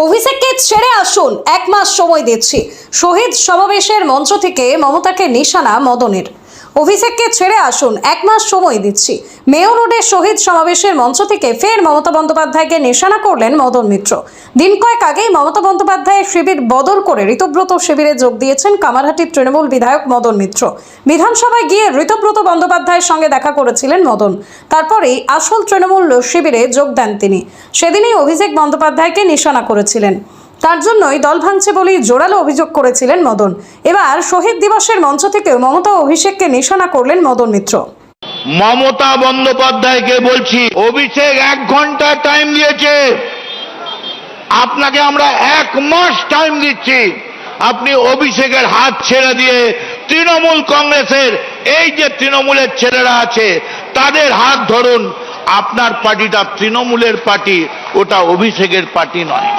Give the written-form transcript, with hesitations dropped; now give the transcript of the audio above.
অভিষেককে ছেড়ে আসুন, 1 মাস সময় দিচ্ছি। শহীদ সমাবেশের মঞ্চ থেকে মমতাকে নিশানা মদনের। অভিষেককে ছেড়ে আসুন, 1 মাস সময় দিচ্ছি। মেয়র রোডে শহীদ সমাবেশের মঞ্চ থেকে ফের মমতা বন্দ্যোপাধ্যায়কে নিশানা করলেন মদন মিত্র। দিন কয়েক আগেই মমতা বন্দ্যোপাধ্যায়ের শিবির বদল করে ঋতব্রত শিবিরে যোগ দিয়েছেন কামারহাটির তৃণমূল বিধায়ক মদন মিত্র। বিধানসভায় গিয়ে ঋতব্রত বন্দ্যোপাধ্যায়ের সঙ্গে দেখা করেছিলেন মদন। তারপরেই আসল তৃণমূল শিবিরে যোগ দেন তিনি। সেদিনই অভিষেক বন্দ্যোপাধ্যায়কে নিশানা করেছিলেন। তার জন্যই দল ভাঙছে বলেই জোরালো অভিযোগ করেছিলেন মদন। এবার শহীদ দিবসের মঞ্চ থেকেও মমতা ও অভিষেককে নিশানা করলেন মদন মিত্র। মমতা বন্দ্যোপাধ্যায়কে বলছি, অভিষেক 1 ঘন্টা টাইম দিয়েছে, আপনাকে আমরা 1 মাস টাইম দিচ্ছি। আপনি অভিষেকের হাত ছেড়ে দিয়ে তৃণমূল কংগ্রেসের এই যে তৃণমূলের ছেলেরা আছে তাদের হাত ধরুন। আপনার পার্টিটা তৃণমূলের পার্টি, ওটা অভিষেকের পার্টি নয়।